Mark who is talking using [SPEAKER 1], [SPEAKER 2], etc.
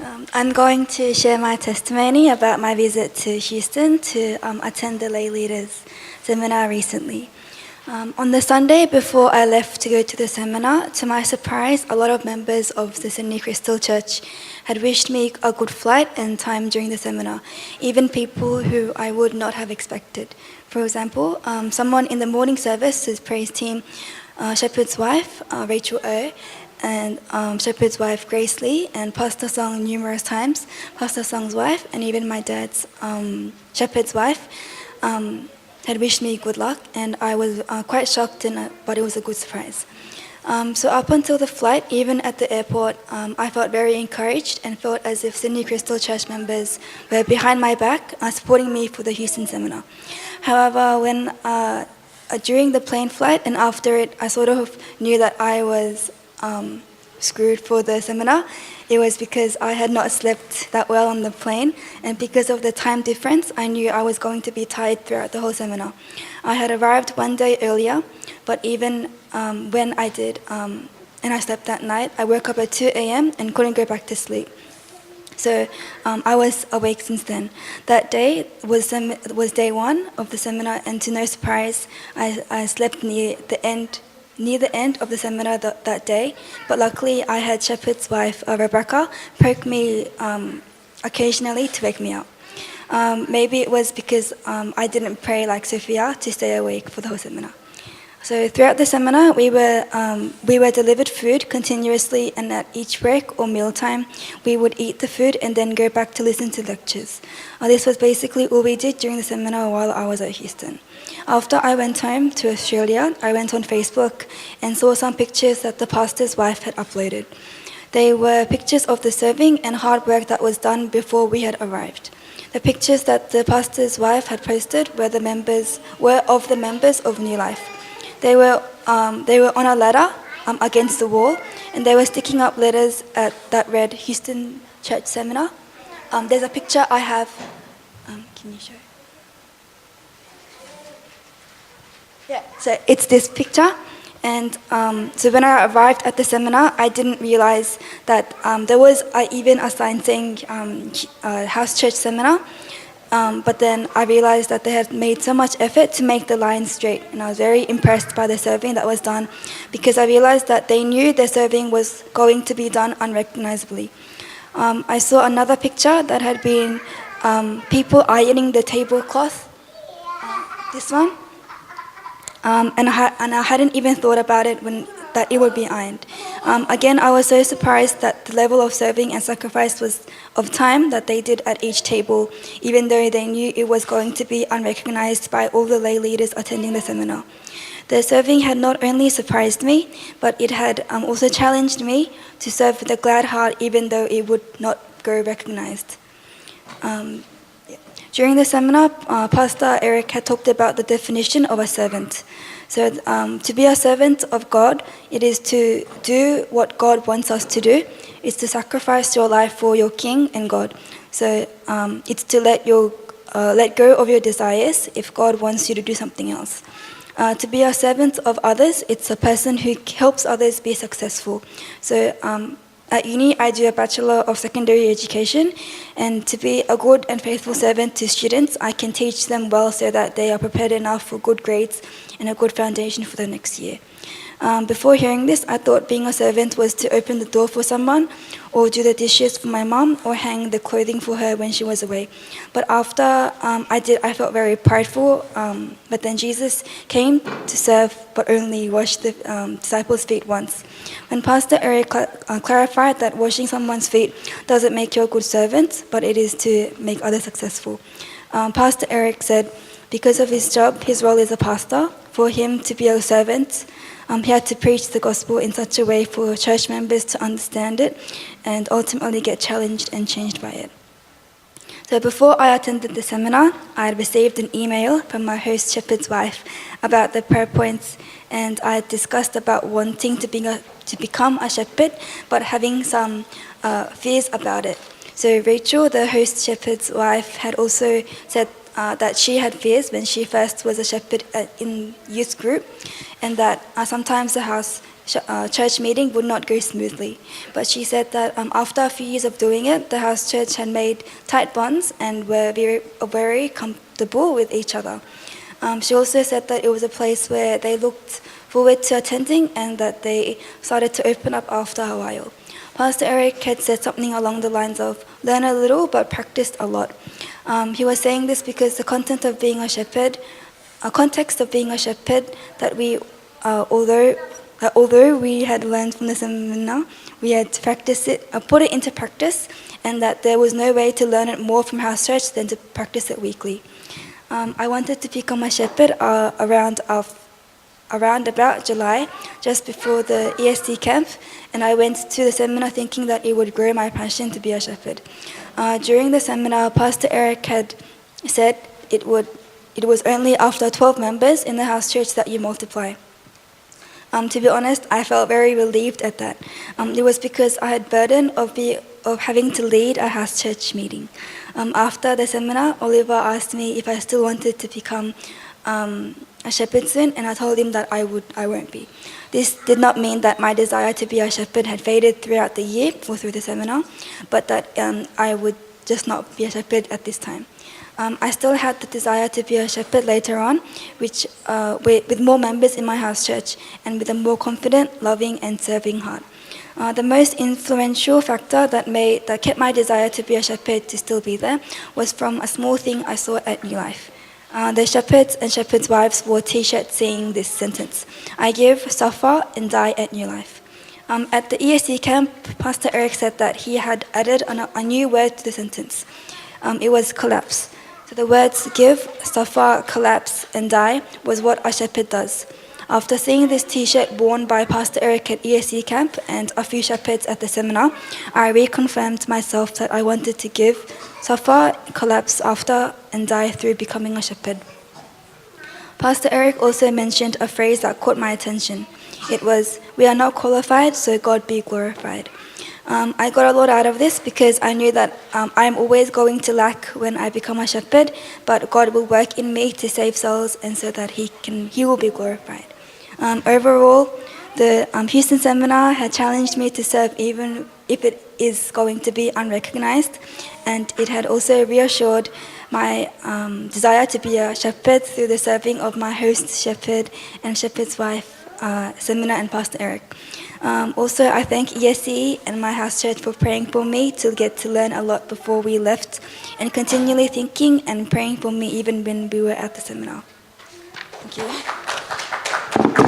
[SPEAKER 1] I'm going to share my testimony about my visit to Houston to attend the lay leaders seminar recently. On the Sunday before I left to go to the seminar, to my surprise, a lot of members of the Sydney Crystal Church had wished me a good flight and time during the seminar, even people who I would not have expected. For example, someone in the morning service, his praise team, Shepherd's wife, Rachel O, and Shepherd's wife, Grace Lee, and Pastor Song numerous times, Pastor Song's wife, and even my dad's Shepherd's wife had wished me good luck, and I was quite shocked, but it was a good surprise. So up until the flight, even at the airport, I felt very encouraged and felt as if Sydney Crystal Church members were behind my back, supporting me for the Houston seminar. However, when during the plane flight and after it, I sort of knew that I was screwed for the seminar. It was because I had not slept that well on the plane, and because of the time difference, I knew I was going to be tired throughout the whole seminar. I had arrived one day earlier, but even when I did, and I slept that night, I woke up at 2 a.m. and couldn't go back to sleep. So I was awake since then. That day was day one of the seminar, and to no surprise, I slept near the end of the seminar that day, but luckily I had Shepherd's wife, Rebecca, poke me occasionally to wake me up. Maybe it was because I didn't pray like Sophia to stay awake for the whole seminar. So throughout the seminar, we were delivered food continuously, and at each break or mealtime, we would eat the food and then go back to listen to lectures. This was basically all we did during the seminar while I was at Houston. After I went home to Australia, I went on Facebook and saw some pictures that the pastor's wife had uploaded. They were pictures of the serving and hard work that was done before we had arrived. The pictures that the pastor's wife had posted were of the members of New Life. They were on a ladder against the wall, and they were sticking up letters that read Houston Church Seminar. There's a picture I have. Can you show? Yeah. So it's this picture, and so when I arrived at the seminar, I didn't realize that there was even a sign saying House Church Seminar. But then I realized that they had made so much effort to make the lines straight, and I was very impressed by the serving that was done, because I realized that they knew their serving was going to be done unrecognizably. I saw another picture that had been people ironing the tablecloth, this one, and I hadn't even thought about it that it would be ironed. Again, I was so surprised that the level of serving and sacrifice was of time that they did at each table, even though they knew it was going to be unrecognized by all the lay leaders attending the seminar. The serving had not only surprised me, but it had also challenged me to serve with a glad heart, even though it would not go recognized. During the seminar, Pastor Eric had talked about the definition of a servant. So to be a servant of God, it is to do what God wants us to do. It's to sacrifice your life for your King and God. So it's to let go of your desires if God wants you to do something else. To be a servant of others, it's a person who helps others be successful. So at uni, I do a Bachelor of Secondary Education, and to be a good and faithful servant to students, I can teach them well so that they are prepared enough for good grades and a good foundation for the next year. Before hearing this, I thought being a servant was to open the door for someone, or do the dishes for my mum, or hang the clothing for her when she was away. But after I felt very prideful. But then Jesus came to serve, but only washed the disciples' feet once. When Pastor Eric clarified that washing someone's feet doesn't make you a good servant, but it is to make others successful. Pastor Eric said, because of his job, his role as a pastor, for him to be a servant, he had to preach the gospel in such a way for church members to understand it and ultimately get challenged and changed by it. So before I attended the seminar, I had received an email from my host Shepherd's wife about the prayer points, and I had discussed about wanting to become a shepherd, but having some fears about it. So Rachel, the host Shepherd's wife, had also said that she had fears when she first was a shepherd in youth group, and that sometimes the house church meeting would not go smoothly. But she said that after a few years of doing it, the house church had made tight bonds and were very comfortable with each other. She also said that it was a place where they looked forward to attending and that they started to open up after a while. Pastor Eric had said something along the lines of, learn a little but practice a lot. He was saying this because the content of being a shepherd, a context of being a shepherd, that although we had learned from the seminar, we had to practice it, put it into practice, and that there was no way to learn it more from house church than to practice it weekly. I wanted to become a shepherd around about July, just before the ESC camp, and I went to the seminar thinking that it would grow my passion to be a shepherd. During the seminar, Pastor Eric had said it was only after 12 members in the house church that you multiply. To be honest, I felt very relieved at that. It was because I had burden of having to lead a house church meeting. After the seminar, Oliver asked me if I still wanted to become a shepherd soon, and I told him that I won't be. This did not mean that my desire to be a shepherd had faded throughout the year or through the seminar, but that I would just not be a shepherd at this time. I still had the desire to be a shepherd later on, which with more members in my house church and with a more confident, loving and serving heart. The most influential factor that kept my desire to be a shepherd to still be there was from a small thing I saw at New Life. The shepherds and shepherds' wives wore t-shirts saying this sentence, I give, suffer and die at New Life. At the ESC camp, Pastor Eric said that he had added a new word to the sentence. It was collapse. So the words give, suffer, collapse and die was what a shepherd does. After seeing this t-shirt worn by Pastor Eric at ESC camp and a few shepherds at the seminar, I reconfirmed myself that I wanted to give, suffer, collapse after, and die through becoming a shepherd. Pastor Eric also mentioned a phrase that caught my attention. It was, we are not qualified, so God be glorified. I got a lot out of this because I knew that I'm always going to lack when I become a shepherd, but God will work in me to save souls and so that He will be glorified. Overall, the Houston seminar had challenged me to serve even if it is going to be unrecognized, and it had also reassured my desire to be a shepherd through the serving of my host shepherd and shepherd's wife, Seminar and Pastor Eric. Also, I thank ESC and my house church for praying for me to get to learn a lot before we left and continually thinking and praying for me even when we were at the seminar. Thank you.